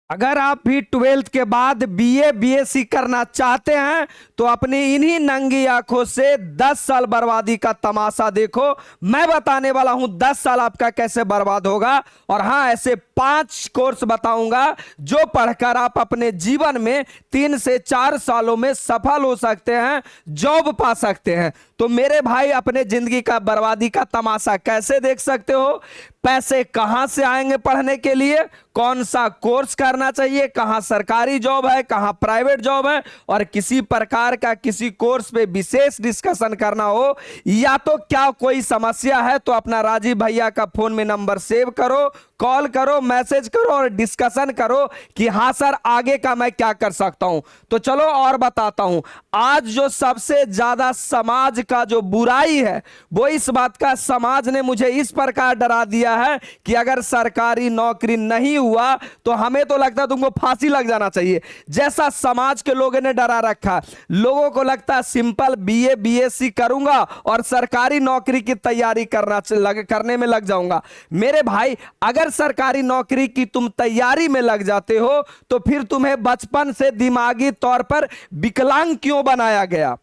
अगर आप भी 12th के बाद बीए बीएससी करना चाहते हैं तो अपनी इन्हीं नंगी आंखों से 10 साल बर्बादी का तमाशा देखो। मैं बताने वाला हूं 10 साल आपका कैसे बर्बाद होगा। और हां, ऐसे 5 कोर्स बताऊंगा जो पढ़कर आप अपने जीवन में 3 से 4 सालों में सफल हो सकते हैं, जॉब पा सकते हैं। तो मेरे भाई, अपने जिंदगी का बर्बादी का तमाशा कैसे देख सकते हो, पैसे कहां से आएंगे पढ़ने के लिए, कौन सा कोर्स करना चाहिए, कहां सरकारी जॉब है, कहां प्राइवेट जॉब है, और किसी प्रकार का किसी कोर्स पे विशेष डिस्कशन करना हो या तो क्या कोई समस्या है तो अपना राजीव भैया का फोन में नंबर सेव करो, कॉल करो, मैसेज करो और डिस्कशन करो कि हां सर आगे का मैं क्या कर सकता हूं। तो चलो और बताता हूं। आज जो सबसे ज्यादा समाज का जो बुराई है वो इस बात का, समाज ने मुझे इस प्रकार डरा दिया है कि अगर सरकारी नौकरी नहीं हुआ तो हमें तो लगता है तुमको फांसी लग जाना चाहिए, जैसा समाज के लोगों ने डरा रखा। लोगों को लगता है सिंपल बीए बीएससी करूंगा और सरकारी नौकरी की तैयारी करने में लग जाऊंगा। मेरे भाई, अगर सरकारी नौकरी की तुम तैयारी में लग जाते हो तो फिर तुम्हें बचपन से दिमागी तौर पर विकलांग क्यों बनाया गया?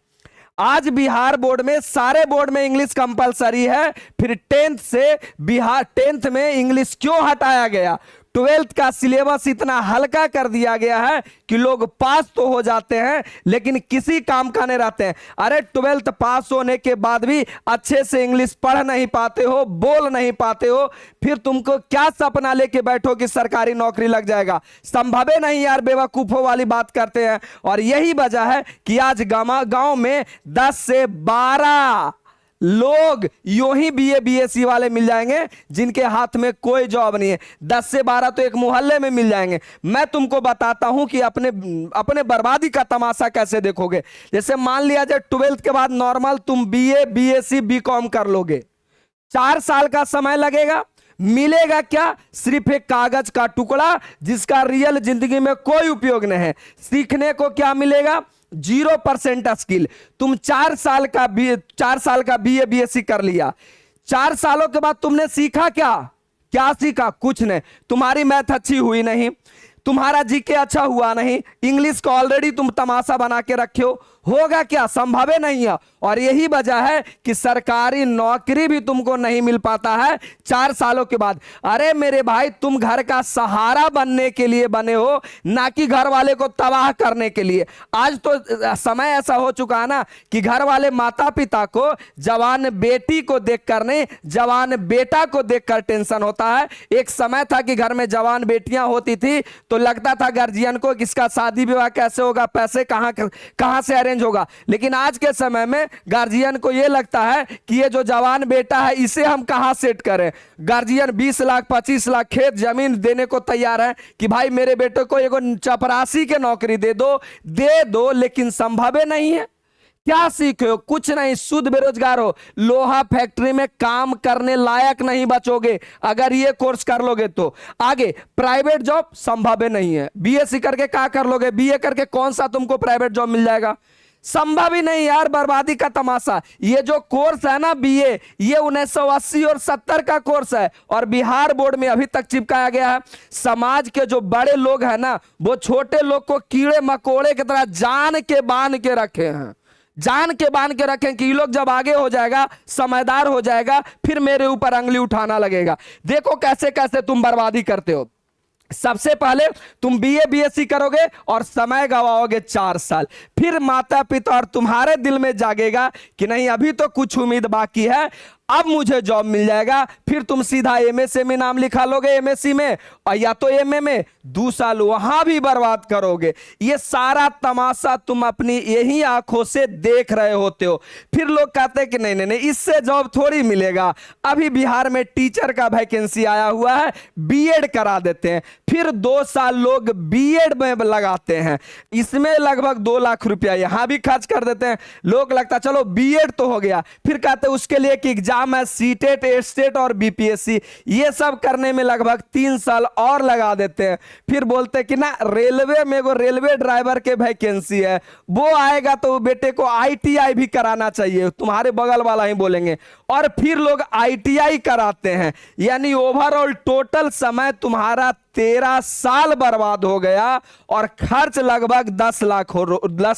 आज बिहार बोर्ड में, सारे बोर्ड में इंग्लिश कंपलसरी है, फिर 10th में इंग्लिश क्यों हटाया गया? 12th का सिलेबस इतना हल्का कर दिया गया है कि लोग पास तो हो जाते हैं लेकिन किसी काम का नहीं रहते हैं। अरे 12th पास होने के बाद भी अच्छे से इंग्लिश पढ़ नहीं पाते हो, बोल नहीं पाते हो, फिर तुमको क्या सपना लेके बैठो कि सरकारी नौकरी लग जाएगा? संभव है नहीं यार, बेवकूफों वाली बात करते हैं। और यही वजह है कि आज गांव में 10 से 12 लोग यूं ही बीए बीएससी वाले मिल जाएंगे जिनके हाथ में कोई जॉब नहीं है। 10 से 12 तो एक मोहल्ले में मिल जाएंगे। मैं तुमको बताता हूं कि अपने बर्बादी का तमाशा कैसे देखोगे। जैसे मान लिया जाए 12th के बाद नॉर्मल तुम बीए बीएससी बीकॉम कर लोगे, 4 साल का समय लगेगा। मिलेगा क्या? सिर्फ एक कागज का टुकड़ा जिसका रियल जिंदगी में कोई उपयोग नहीं है। सीखने को क्या मिलेगा? 0% स्किल। तुम 4 साल का बीए बीएससी कर लिया, 4 सालों के बाद तुमने सीखा क्या? क्या सीखा? कुछ नहीं। तुम्हारी मैथ अच्छी हुई नहीं, तुम्हारा जीके अच्छा हुआ नहीं, इंग्लिश को ऑलरेडी तुम तमाशा बना के रखे हो। होगा क्या? संभव नहीं है। और यही वजह है कि सरकारी नौकरी भी तुमको नहीं मिल पाता है 4 सालों के बाद। अरे मेरे भाई, तुम घर का सहारा बनने के लिए बने हो, ना कि घर वाले को तबाह करने के लिए। आज तो समय ऐसा हो चुका है ना कि घर वाले माता पिता को जवान बेटी को देखकर नहीं, जवान बेटा को देखकर टेंशन होता है। एक समय था कि घर में जवान बेटियां होती थी तो लगता था गार्जियन को कि इसका शादी विवाह कैसे होगा, पैसे कहां से अरेंज होगा। लेकिन आज के समय में गार्जियन को यह लगता है कि ये जो जवान बेटा है इसे हम कहां सेट करें। गार्जियन 20 लाख 25 लाख खेत जमीन देने को तैयार है कि भाई मेरे बेटे को एगो चपरासी के नौकरी दे दो, लेकिन संभव नहीं है। क्या सीखे हो? कुछ नहीं, शुद्ध बेरोजगार हो, लोहा फैक्ट्री में काम करने लायक नहीं बचोगे अगर ये कोर्स कर लोगे तो। आगे प्राइवेट जॉब संभव नहीं है। बीएससी करके क्या कर लोगे? बीए करके कौन सा तुमको प्राइवेट जॉब मिल जाएगा? संभव ही नहीं यार, बर्बादी का तमाशा। ये जो कोर्स है ना बीए, ये 1980 और 70 का कोर्स है और बिहार बोर्ड में अभी तक चिपकाया गया है। समाज के जो बड़े लोग हैं ना, वो छोटे लोग को कीड़े मकोड़े की तरह जान के बांध के रखे हैं, जान के बांध के रखें कि ये लोग जब आगे हो जाएगा, समझदार हो जाएगा, फिर मेरे ऊपर अंगली उठाना लगेगा। देखो कैसे कैसे तुम बर्बादी करते हो। सबसे पहले तुम बीए बीएससी करोगे और समय गवाओगे 4 साल। फिर माता पिता और तुम्हारे दिल में जागेगा कि नहीं, अभी तो कुछ उम्मीद बाकी है, अब मुझे जॉब मिल जाएगा। फिर तुम सीधा एमएससी में नाम लिखा लोगे, एमएससी में, और या तो एमए में 2 साल वहां भी बर्बाद करोगे। ये सारा तमाशा तुम अपनी यही आंखों से देख रहे होते हो। फिर लोग कहते हैं कि नहीं नहीं नहीं, इससे जॉब थोड़ी मिलेगा, अभी बिहार में टीचर का वैकेंसी आया हुआ है, बीएड करा देते हैं। फिर 2 साल लोग बीएड में लगाते हैं, इसमें लगभग 2 लाख रुपया यहां भी खर्च कर देते हैं। लोग लगता चलो बीएड तो हो गया, फिर कहते हैं उसके लिए कि एग्जाम है, सीटेट एस्टेट और बीपीएससी, ये सब करने में लगभग 3 साल और लगा देते हैं। फिर बोलते हैं कि ना रेलवे में वो रेलवे ड्राइवर के वैकेंसी है, वो आएगा तो बेटे को आईटीआई भी कराना चाहिए, तुम्हारे बगल वाला ही बोलेंगे। और फिर लोग आईटीआई कराते हैं, यानी ओवरऑल टोटल समय तुम्हारा 13 साल बर्बाद हो गया और खर्च लगभग 10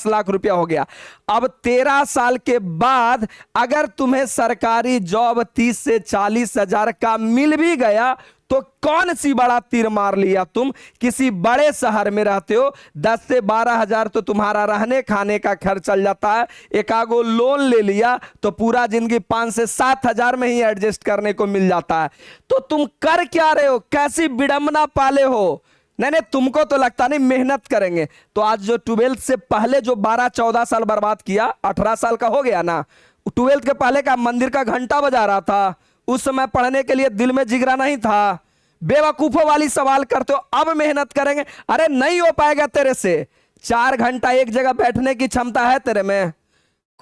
लाख रुपया हो गया। अब 13 साल के बाद अगर तुम्हें सरकारी जॉब 30 से 40 हजार का मिल भी गया तो कौन सी बड़ा तीर मार लिया तुम। किसी बड़े शहर में रहते हो, 10 से 12 हजार तो तुम्हारा रहने खाने का खर्च चल जाता है। एकागो लोन ले लिया तो पूरा जिंदगी 5 से 7 हजार में ही एडजस्ट करने को मिल जाता है। तो तुम कर क्या रहे हो, कैसी विडंबना पाले हो। नहीं नहीं, तुमको तो लगता नहीं मेहनत करेंगे। तो आज जो 12th से पहले जो 12-14 साल बर्बाद किया, 18 साल का हो गया ना। 12th के पहले का मंदिर का घंटा बजा रहा था, उस समय पढ़ने के लिए दिल में जिगरा नहीं था। बेवकूफों वाली सवाल करते हो, अब मेहनत करेंगे। अरे नहीं हो पाएगा तेरे से। 4 घंटा एक जगह बैठने की क्षमता है तेरे में?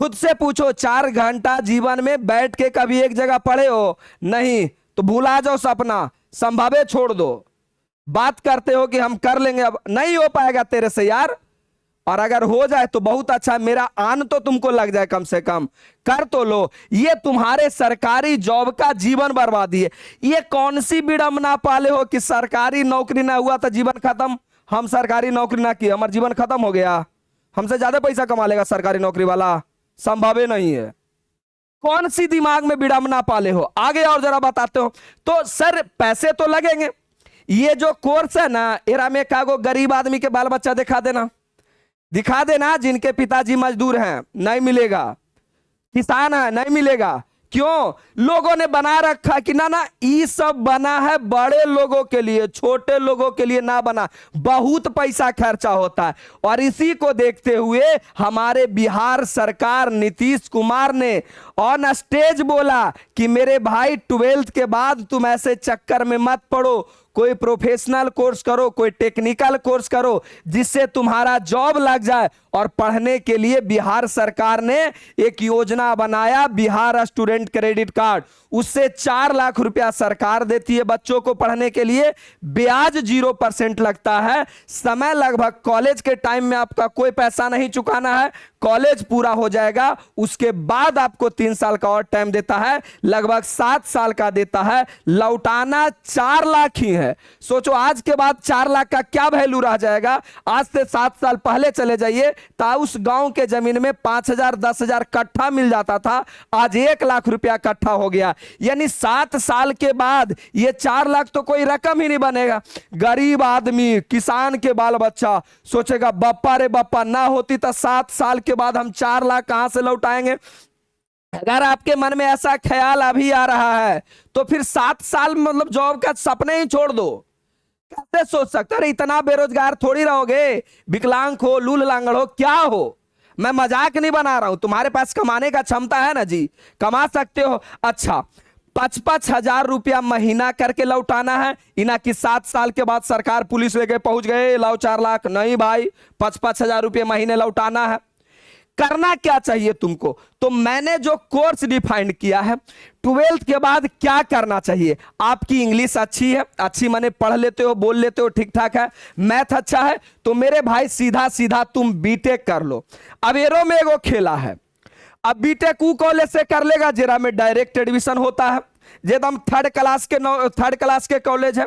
खुद से पूछो, 4 घंटा जीवन में बैठ के कभी एक जगह पढ़े हो? नहीं। तो भुला जाओ सपना, संभावे छोड़ दो। बात करते हो कि हम कर लेंगे, अब नहीं हो पाएगा तेरे से यार। और अगर हो जाए तो बहुत अच्छा, मेरा आन तो तुमको लग जाए, कम से कम कर तो लो। ये तुम्हारे सरकारी जॉब का जीवन बर्बादी है। ये कौन सी विडंबना पाले हो कि सरकारी नौकरी ना हुआ तो जीवन खत्म। हम सरकारी नौकरी ना की, हमारा जीवन खत्म हो गया। हमसे ज्यादा पैसा कमा लेगा सरकारी नौकरी वाला, संभव नहीं है। कौन सी दिमाग में विडंबना पाले हो। आगे और जरा बताते हो। तो सर पैसे तो लगेंगे। ये जो कोर्स है ना, एरा में कागो गरीब आदमी के बाल बच्चा दिखा देना जिनके पिताजी मजदूर हैं, नहीं मिलेगा। किसान है, नहीं मिलेगा। क्यों? लोगों ने बना रखा कि ना ना ये सब बना है बड़े लोगों के लिए, छोटे लोगों के लिए ना बना। बहुत पैसा खर्चा होता है। और इसी को देखते हुए हमारे बिहार सरकार नीतीश कुमार ने ऑन स्टेज बोला कि मेरे भाई 12th के बाद तुम ऐसे चक्कर में मत पड़ो, कोई प्रोफेशनल कोर्स करो, कोई टेक्निकल कोर्स करो, जिससे तुम्हारा जॉब लग जाए। और पढ़ने के लिए बिहार सरकार ने एक योजना बनाया, बिहार स्टूडेंट क्रेडिट कार्ड। उससे 4 लाख रुपया सरकार देती है बच्चों को पढ़ने के लिए। ब्याज 0% लगता है। समय लगभग कॉलेज के टाइम में आपका कोई पैसा नहीं चुकाना है। कॉलेज पूरा हो जाएगा, उसके बाद आपको 3 साल का और टाइम देता है, लगभग 7 साल का देता है। लौटाना 4 लाख ही है। सोचो आज के बाद 4 लाख का क्या वैल्यू रह जाएगा। आज से 7 साल पहले चले जाइए तो उस गांव के जमीन में 5,000 10,000 कट्ठा मिल जाता था, आज 1 लाख रुपया कट्ठा हो गया। यानी 7 साल के बाद ये 4 लाख तो कोई रकम ही नहीं बनेगा। गरीब आदमी, किसान के बाल बच्चा सोचेगा बप्पा रे बप्पा, ना होती तो 7 साल के बाद हम 4 लाख कहां से लौटाएंगे। अगर आपके मन में ऐसा ख्याल अभी आ रहा है तो फिर 7 साल मतलब जॉब का सपने ही छोड़ दो। कैसे सोच सकते हो? इतना बेरोजगार थोड़ी रहोगे। विकलांग हो, लूल लांगड़ हो, क्या हो। मैं मजाक नहीं बना रहा हूं। तुम्हारे पास कमाने का क्षमता है ना जी, कमा सकते हो। अच्छा, 55 हजार रुपया महीना करके लौटाना है। इना कि 7 साल के बाद सरकार पुलिस लेके पहुंच गए, लाओ 4 लाख। नहीं भाई, 55 हजार रुपये महीने लौटाना है। करना क्या चाहिए तुमको? तो मैंने जो कोर्स डिफाइन किया है, 12th के बाद क्या करना चाहिए। आपकी इंग्लिश अच्छी है, अच्छी माने पढ़ लेते हो, बोल लेते हो, ठीक ठाक है। मैथ अच्छा है, तो मेरे भाई सीधा सीधा तुम बीटेक कर लो। अब एरो में एगो खेला है। अब बीटेक ऊ कॉलेज से कर लेगा जेरा में डायरेक्ट एडमिशन होता है, जेदम 3rd क्लास के कॉलेज है।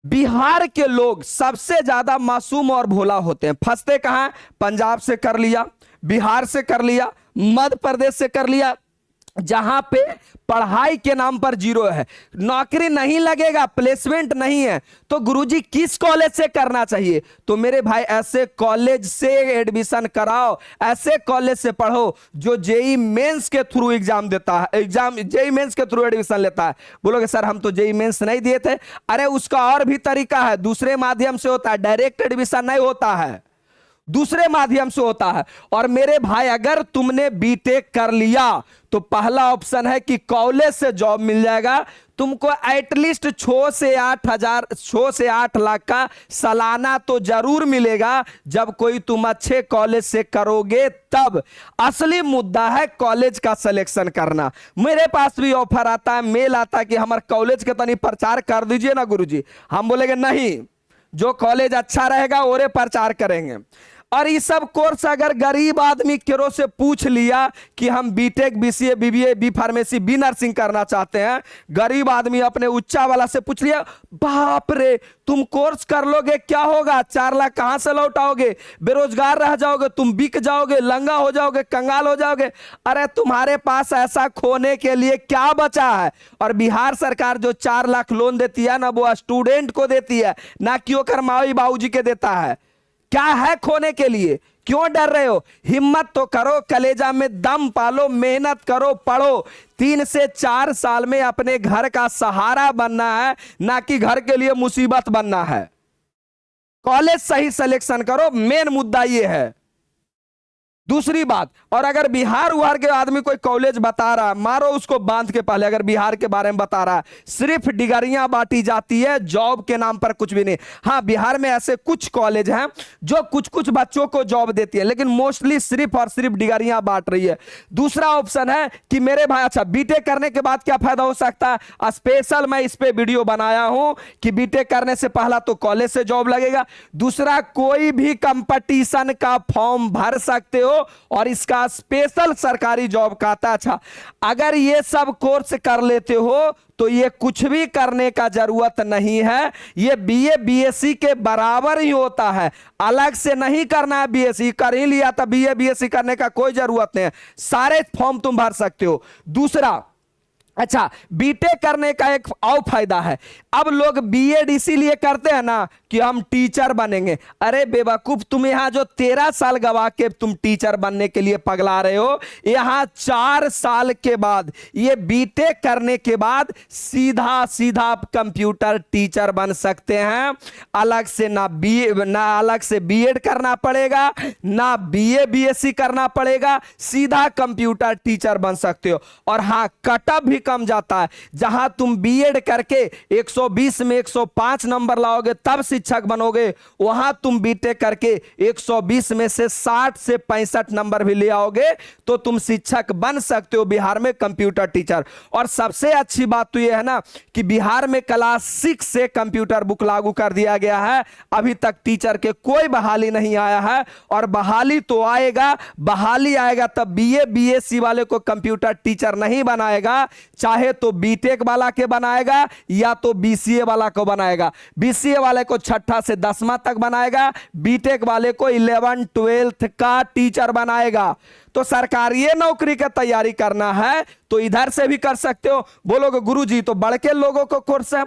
बिहार के लोग सबसे ज्यादा मासूम और भोला होते हैं। फंसते कहां? पंजाब से कर लिया, बिहार से कर लिया, मध्य प्रदेश से कर लिया, जहां पे पढ़ाई के नाम पर 0 है, नौकरी नहीं लगेगा, प्लेसमेंट नहीं है। तो गुरुजी किस कॉलेज से करना चाहिए? तो मेरे भाई ऐसे कॉलेज से एडमिशन कराओ, ऐसे कॉलेज से पढ़ो जो जेई मेंस के थ्रू एग्जाम देता है, जेई मेंस के थ्रू एडमिशन लेता है। बोलोगे सर हम तो जेई मेंस नहीं दिए थे। अरे उसका और भी तरीका है, दूसरे माध्यम से होता है, डायरेक्ट एडमिशन नहीं होता है, दूसरे माध्यम से होता है। और मेरे भाई अगर तुमने बीटेक कर लिया तो पहला ऑप्शन है कि कॉलेज से जॉब मिल जाएगा तुमको। एटलीस्ट 6 से 8 लाख का सालाना तो जरूर मिलेगा जब कोई तुम अच्छे कॉलेज से करोगे तब। असली मुद्दा है कॉलेज का सिलेक्शन करना। मेरे पास भी ऑफर आता है, मेल आता है कि हमारे कॉलेज के तनी प्रचार कर दीजिए ना गुरुजी। हम बोलेंगे नहीं, जो कॉलेज अच्छा रहेगा ओरे प्रचार करेंगे। और ये सब कोर्स अगर गरीब आदमी केरो से पूछ लिया कि हम BTech, BCA, BBA, B pharmacy, B nursing करना चाहते हैं, गरीब आदमी अपने उच्चा वाला से पूछ लिया, बाप रे तुम कोर्स कर लोगे क्या होगा, 4 लाख कहां से लौटाओगे, बेरोजगार रह जाओगे, तुम बिक जाओगे, लंगा हो जाओगे, कंगाल हो जाओगे। अरे तुम्हारे पास ऐसा खोने के लिए क्या बचा है। और बिहार सरकार जो 4 लाख लोन देती है ना, वो स्टूडेंट को देती है, ना कि ओकर माई बाबूजी के देता है। क्या है खोने के लिए, क्यों डर रहे हो? हिम्मत तो करो, कलेजा में दम पालो, मेहनत करो, पढ़ो। 3 से 4 साल में अपने घर का सहारा बनना है, ना कि घर के लिए मुसीबत बनना है। कॉलेज सही सिलेक्शन करो, मेन मुद्दा यह है। दूसरी बात, और अगर बिहार उहार के आदमी कोई कॉलेज बता रहा है, मारो उसको बांध के पहले। अगर बिहार के बारे में बता रहा है, सिर्फ डिग्रियां बांटी जाती है, जॉब के नाम पर कुछ भी नहीं। हाँ, बिहार में ऐसे कुछ कॉलेज हैं जो कुछ कुछ बच्चों को जॉब देती है, लेकिन मोस्टली सिर्फ और सिर्फ डिग्रियां बांट रही है। दूसरा ऑप्शन है कि मेरे भाई, अच्छा बीटेक करने के बाद क्या फायदा हो सकता है, स्पेशल मैं इस पे वीडियो बनाया हूं कि बीटेक करने से पहला तो कॉलेज से जॉब लगेगा, दूसरा कोई भी कंपटीशन का फॉर्म भर सकते हो और इसका स्पेशल सरकारी जॉब का आता। अच्छा, अगर ये सब कोर्स कर लेते हो तो ये कुछ भी करने का जरूरत नहीं है, ये बीए बीएससी के बराबर ही होता है। अलग से नहीं करना है, बीएससी कर ही लिया तो बीए बीएससी करने का कोई जरूरत नहीं है, सारे फॉर्म तुम भर सकते हो। दूसरा, अच्छा बीटेक करने का एक और फायदा है, अब लोग बीएड इसीलिए करते हैं ना कि हम टीचर बनेंगे। अरे बेवकूफ, तुम यहां जो 13 साल गवा के तुम टीचर बनने के लिए पगला रहे हो, यहां 4 साल के बाद, ये बीटेक करने के बाद सीधा सीधा आप कंप्यूटर टीचर बन सकते हैं। अलग से ना अलग से बीएड करना पड़ेगा, ना बीए बीएससी करना पड़ेगा, सीधा कंप्यूटर टीचर बन सकते हो। और हां, कटअप भी कम जाता है। जहां तुम बीएड करके 120 में 105 नंबर लाओगे तब शिक्षक बनोगे, वहां तुम बीटेक करके 120 में से 60 से 65 नंबर भी ले आओगे तो तुम शिक्षक बन सकते हो बिहार में कंप्यूटर टीचर। और सबसे अच्छी बात तो यह है ना कि बिहार में क्लास 6 से कंप्यूटर बुक लागू कर दिया गया है। अभी तक टीचर के कोई बहाली नहीं आया है, और बहाली तो आएगा। बहाली आएगा तब बीए बीएससी वाले को कंप्यूटर टीचर नहीं बनाएगा, चाहे तो बीटेक वाला के बनाएगा या तो बीसीए वाला को बनाएगा। बीसीए वाले को 6ठा से 10वां तक बनाएगा, बीटेक वाले को 11 12 का टीचर बनाएगा। तो सरकारी नौकरी की तैयारी करना है तो इधर से भी कर सकते हो। बोलोगे गुरुजी तो बड़े के लोगों को कोर्स है,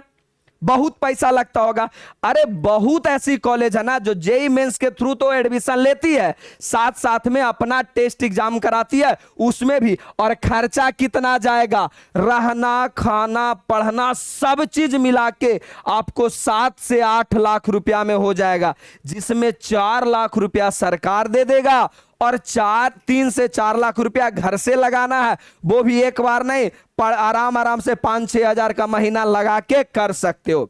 बहुत पैसा लगता होगा। अरे बहुत ऐसी कॉलेज है ना जो जेई मेंस के थ्रू तो एडमिशन लेती है, साथ साथ में अपना टेस्ट एग्जाम कराती है उसमें भी। और खर्चा कितना जाएगा, रहना खाना पढ़ना सब चीज मिला के आपको 7 से 8 लाख रुपया में हो जाएगा, जिसमें 4 लाख रुपया सरकार दे देगा और 3 से 4 लाख रुपया घर से लगाना है, वो भी एक बार नहीं, पर आराम आराम से 5-6 हजार का महीना लगा के कर सकते हो।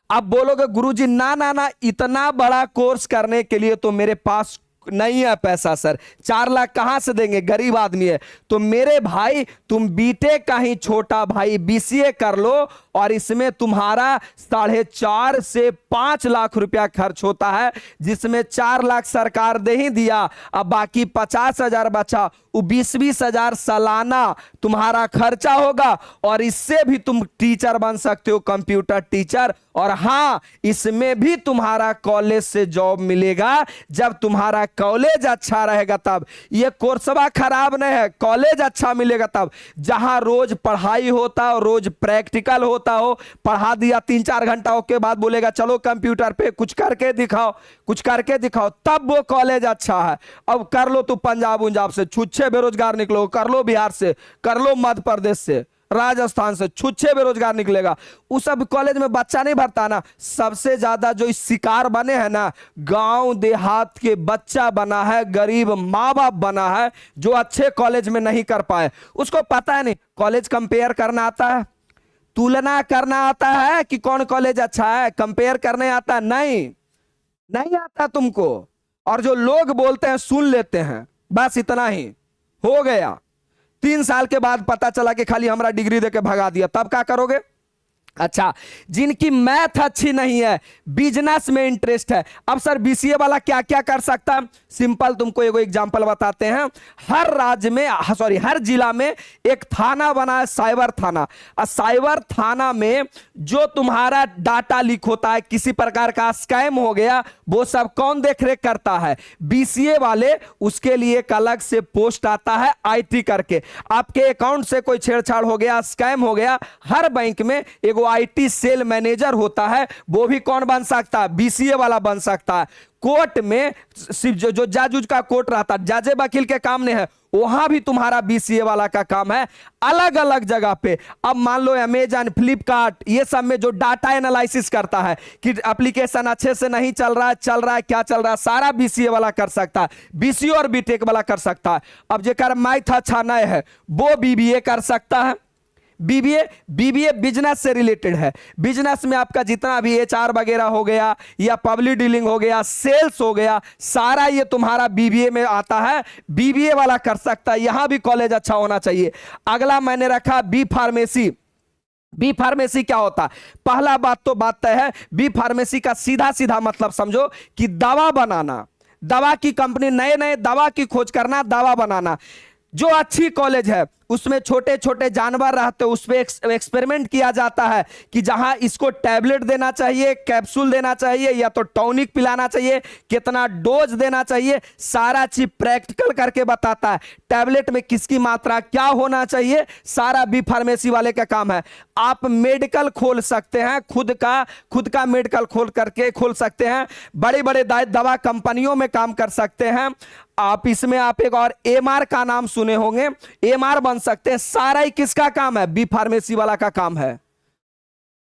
अब बोलोगे गुरुजी ना ना ना, इतना बड़ा कोर्स करने के लिए तो मेरे पास नहीं है पैसा सर, 4 लाख कहां से देंगे, गरीब आदमी है। तो मेरे भाई तुम बीटेक का ही छोटा भाई बीसीए कर लो और इसमें तुम्हारा 4.5 से 5 लाख रुपया खर्च होता है, जिसमें 4 लाख सरकार दे ही दिया, अब बाकी 50 हजार बचा, वो 20-20 हजार सालाना तुम्हारा खर्चा होगा और इससे भी तुम टीचर बन सकते हो, कंप्यूटर टीचर। और हां, इसमें भी तुम्हारा कॉलेज से जॉब मिलेगा, जब तुम्हारा कॉलेज अच्छा रहेगा तब। ये कोर्सवा खराब नहीं है, कॉलेज अच्छा मिलेगा तब, जहां रोज पढ़ाई होता हो, रोज प्रैक्टिकल होता हो, पढ़ा दिया 3-4 घंटा के बाद बोलेगा चलो कंप्यूटर पे कुछ करके दिखाओ, कुछ करके दिखाओ, तब वो कॉलेज अच्छा है। अब कर लो तो पंजाब उंजाब से छुच्छे बेरोजगार निकलो, कर लो बिहार से, कर लो मध्य प्रदेश से, राजस्थान से, छुच्छे बेरोजगार निकलेगा। उस सब कॉलेज में बच्चा नहीं भरता ना। सबसे ज्यादा जो इस शिकार बने हैं ना, गांव देहात के बच्चा बना है, गरीब माँ बाप बना है, जो अच्छे कॉलेज में नहीं कर पाए। उसको पता है नहीं, कॉलेज कंपेयर करना आता है, तुलना करना आता है कि कौन कॉलेज अच्छा है, कंपेयर करने आता नहीं, नहीं आता तुमको। और जो लोग बोलते हैं सुन लेते हैं, बस इतना ही हो गया। 3 साल के बाद पता चला कि खाली हमारा डिग्री देके भगा दिया, तब क्या करोगे? अच्छा, जिनकी मैथ अच्छी नहीं है, बिजनेस में इंटरेस्ट है, अब सर बीसीए वाला क्या क्या कर सकता है? सिंपल तुमको एगो एग्जांपल बताते हैं। हर राज्य में, सॉरी, हर जिला में एक थाना बना है, साइबर थाना। और साइबर थाना में जो तुम्हारा डाटा लीक होता है, किसी प्रकार का स्कैम हो गया, वो सब कौन देख रेख करता है? बीसीए वाले। उसके लिए एक अलग से पोस्ट आता है आईटी करके। आपके अकाउंट से कोई छेड़छाड़ हो गया, स्कैम हो गया, हर बैंक में एगो आईटी सेल मैनेजर होता है। वो भी कौन बन सकता है? बीसीए वाला बन सकता है। कोर्ट में सिर्फ जो जज का कोर्ट रहता है, जज वकील के काम नहीं है, वहां भी तुम्हारा बीसीए वाला का काम है, अलग अलग जगह पे। अब मान लो अमेजन, फ्लिपकार्ट, ये सब में जो डाटा एनालिसिस करता है कि एप्लीकेशन अच्छे से नहीं चल रहा है, क्या चल रहा है, सारा बीसीए वाला कर सकता है। बीसीए और बीटेक वाला कर सकता है। अब जेकर मैथ अच्छा नहीं है, वो बीबीए कर सकता है। बीबीए बिजनेस से रिलेटेड है। बिजनेस में आपका जितना भी एचआर वगैरह हो गया, या पब्लिक डीलिंग हो गया, सेल्स हो गया, सारा ये तुम्हारा बीबीए में आता है। बीबीए वाला कर सकता है। यहां भी कॉलेज अच्छा होना चाहिए। अगला मैंने रखा बी फार्मेसी। बी फार्मेसी क्या होता है? पहला बात तो बात तय है, बी फार्मेसी का सीधा सीधा मतलब समझो कि दवा बनाना, दवा की कंपनी, नए नए दवा की खोज करना, दवा बनाना। जो अच्छी कॉलेज है उसमें छोटे छोटे जानवर रहते हैं, उस पर एक्सपेरिमेंट किया जाता है कि जहां इसको टैबलेट देना चाहिए, कैप्सूल देना चाहिए, या तो टॉनिक पिलाना चाहिए, कितना डोज देना चाहिए, सारा चीज प्रैक्टिकल करके बताता है। टैबलेट में किसकी मात्रा क्या होना चाहिए, सारा बी फार्मेसी वाले का काम है। आप मेडिकल खोल सकते हैं, खुद का मेडिकल खोल सकते हैं, बड़े बड़े दवा कंपनियों में काम कर सकते हैं आप। इसमें आप एक और एमआर का नाम सुने होंगे, एमआर बन सकते हैं। सारा ही किसका काम है? बी फार्मेसी वाला का काम है।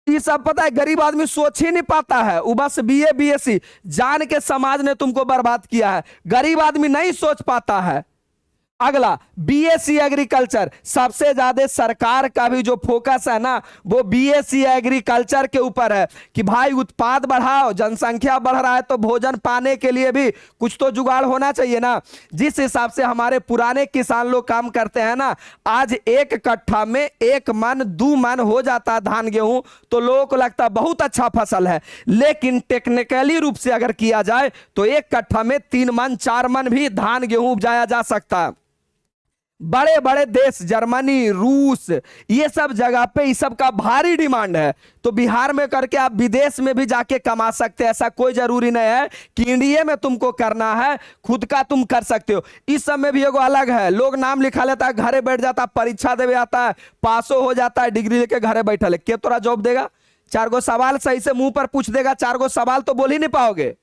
ये सब पता है, गरीब आदमी सोच ही नहीं पाता है, वो बस बीए बीएससी जान के समाज ने तुमको बर्बाद किया है। गरीब आदमी नहीं सोच पाता है। अगला बीएससी एग्रीकल्चर। सबसे ज्यादा सरकार का भी जो फोकस है ना, वो बीएससी एग्रीकल्चर के ऊपर है कि भाई उत्पाद बढ़ाओ, जनसंख्या बढ़ रहा है तो भोजन पाने के लिए भी कुछ तो जुगाड़ होना चाहिए ना। जिस हिसाब से हमारे पुराने किसान लोग काम करते हैं ना, आज एक कट्ठा में 1 मन 2 मन हो जाता है धान गेहूं, तो लोगों को लगता है बहुत अच्छा फसल है। लेकिन टेक्निकली रूप से अगर किया जाए तो 1 कट्ठा में 3 मन 4 मन भी धान गेहूं उपजाया जा सकता है। बड़े बड़े देश, जर्मनी, रूस, ये सब जगह पे इस सब का भारी डिमांड है। तो बिहार में करके आप विदेश में भी जाके कमा सकते हैं। ऐसा कोई जरूरी नहीं है कि इंडिया में तुमको करना है, खुद का तुम कर सकते हो। इस सब में भी एगो अलग है, लोग नाम लिखा लेता है, घरे बैठ जाता है, परीक्षा देवे आता है, पासो हो जाता है, डिग्री लेके घरे बैठा ले। क्या तोरा जॉब देगा? 4 गो सवाल सही से मुंह पर पूछ देगा, 4 गो सवाल तो बोल ही नहीं पाओगे।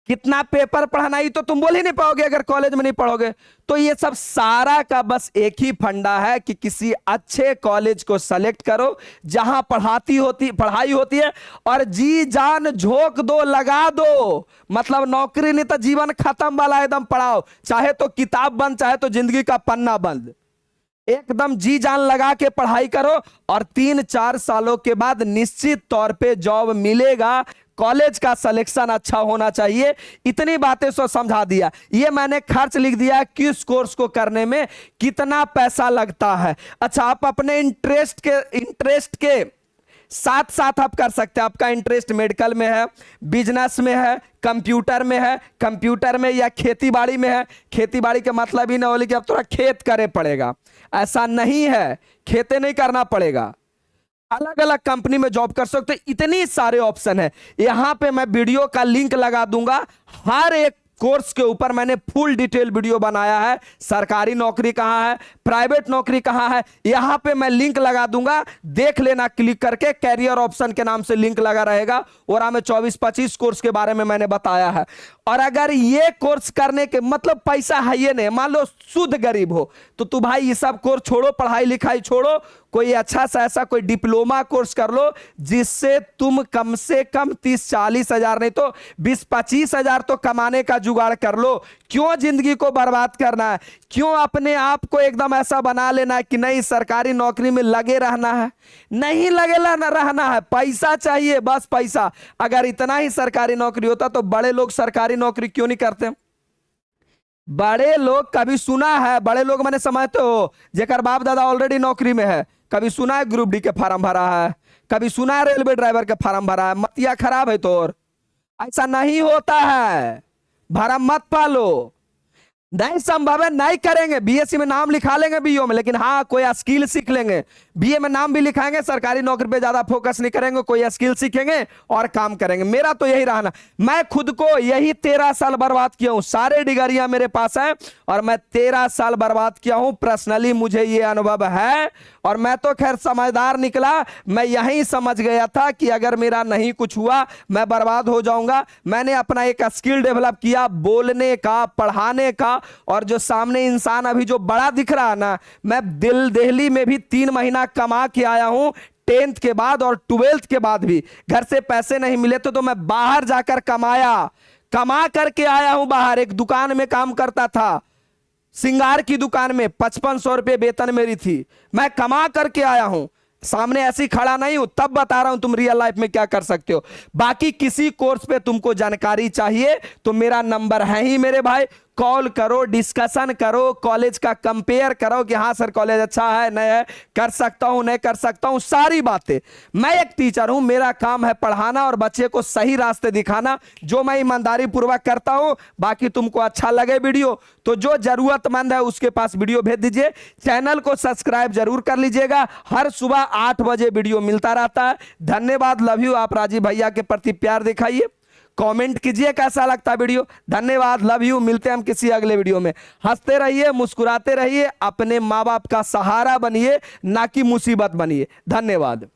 कितना पेपर पढ़ना ही तो तुम बोल ही नहीं पाओगे अगर कॉलेज में नहीं पढ़ोगे। तो ये सब सारा का बस एक ही फंडा है कि किसी अच्छे कॉलेज को सेलेक्ट करो जहां पढ़ाई होती है, और जी जान झोंक दो, लगा दो। मतलब नौकरी नहीं तो जीवन खत्म वाला एकदम पढ़ाओ, चाहे तो किताब बंद, चाहे तो जिंदगी का पन्ना बंद। एकदम जी जान लगा के पढ़ाई करो, और 3-4 सालों के बाद निश्चित तौर पे जॉब मिलेगा। कॉलेज का सिलेक्शन अच्छा होना चाहिए। इतनी बातें सो समझा दिया। ये मैंने खर्च लिख दिया किस कोर्स को करने में कितना पैसा लगता है। अच्छा, आप अपने इंटरेस्ट के साथ साथ आप कर सकते हैं। आपका इंटरेस्ट मेडिकल में है, बिजनेस में है, कंप्यूटर में है, कंप्यूटर में या खेती बाड़ी में है। खेती बाड़ी का मतलब ही ना बोले कि अब थोड़ा खेत करे पड़ेगा, ऐसा नहीं है, खेते नहीं करना पड़ेगा। अलग अलग कंपनी में जॉब कर सकते हो। इतनी सारे ऑप्शन है। यहां पे मैं वीडियो का लिंक लगा दूंगा। हर एक कोर्स के ऊपर मैंने फुल डिटेल वीडियो बनाया है। सरकारी नौकरी कहां है, प्राइवेट नौकरी कहां है, यहां पे मैं लिंक लगा दूंगा, देख लेना क्लिक करके। कैरियर ऑप्शन के नाम से लिंक लगा रहेगा, और में 24-25 कोर्स के बारे में मैंने बताया है। और अगर ये कोर्स करने के मतलब पैसा है ये नहीं, मान लो शुद्ध गरीब हो, तो तू भाई ये सब कोर्स छोड़ो, पढ़ाई लिखाई छोड़ो, कोई अच्छा सा ऐसा कोई डिप्लोमा कोर्स कर लो जिससे तुम कम से कम 30-40 हजार नहीं तो 20-25 हजार तो कमाने का जुगाड़ कर लो। क्यों जिंदगी को बर्बाद करना है? क्यों अपने आप को एकदम ऐसा बना लेना है कि नहीं सरकारी नौकरी में लगे रहना है? नहीं लगे रहना है, पैसा चाहिए, बस पैसा। अगर इतना ही सरकारी नौकरी होता तो बड़े लोग सरकारी नौकरी क्यों नहीं करते? बड़े लोग कभी सुना है, बड़े लोग मैंने समझते हो जेकर बाप दादा ऑलरेडी नौकरी में है, कभी सुना है ग्रुप डी के फार्म भरा है, कभी सुना है रेलवे ड्राइवर के फार्म भरा है? मतिया खराब है तो ऐसा नहीं होता है, भरम मत पालो। नहीं संभव है, नहीं करेंगे। बीएससी में नाम लिखा लेंगे, बीओ में, लेकिन हाँ कोई स्किल सीख लेंगे। बीए में नाम भी लिखाएंगे, सरकारी नौकरी पे ज्यादा फोकस नहीं करेंगे, कोई स्किल सीखेंगे और काम करेंगे। मेरा तो यही रहना। मैं खुद को यही 13 साल बर्बाद किया हूं, सारे डिग्रियां मेरे पास है और मैं 13 साल बर्बाद किया हूं। पर्सनली मुझे ये अनुभव है और मैं तो खैर समझदार निकला। मैं यही समझ गया था कि अगर मेरा नहीं कुछ हुआ मैं बर्बाद हो जाऊंगा। मैंने अपना एक स्किल डेवलप किया, बोलने का, पढ़ाने का। और जो सामने इंसान अभी जो बड़ा दिख रहा है ना, मैं दिल्ली में भी 3 महीना कमा के आया हूं, 10th के बाद और 12th के बाद भी। घर से पैसे नहीं मिले तो मैं बाहर जाकर कमा करके आया हूं। बाहर एक दुकान में काम करता था, सिंगार की दुकान में, 5500 रुपये वेतन मेरी थी। मैं कमा करके आया हूं, सामने ऐसी खड़ा नहीं हूं, तब बता रहा हूं तुम रियल लाइफ में क्या कर सकते हो। बाकी किसी कोर्स पे तुमको जानकारी चाहिए तो मेरा नंबर है ही मेरे भाई, कॉल करो, डिस्कशन करो, कॉलेज का कंपेयर करो कि हाँ सर कॉलेज अच्छा है नहीं है, कर सकता हूं नहीं कर सकता हूं, सारी बातें। मैं एक टीचर हूं, मेरा काम है पढ़ाना और बच्चे को सही रास्ते दिखाना, जो मैं ईमानदारी पूर्वक करता हूं। बाकी तुमको अच्छा लगे वीडियो तो जो जरूरतमंद है उसके पास वीडियो भेज दीजिए। चैनल को सब्सक्राइब जरूर कर लीजिएगा, हर सुबह 8 बजे वीडियो मिलता रहता है। धन्यवाद, लव यू। आप राजीव भैया के प्रति प्यार दिखाइए, कमेंट कीजिए कैसा लगता है वीडियो। धन्यवाद, लव यू। मिलते हैं हम किसी अगले वीडियो में। हंसते रहिए, मुस्कुराते रहिए, अपने माँ बाप का सहारा बनिए, ना कि मुसीबत बनिए। धन्यवाद।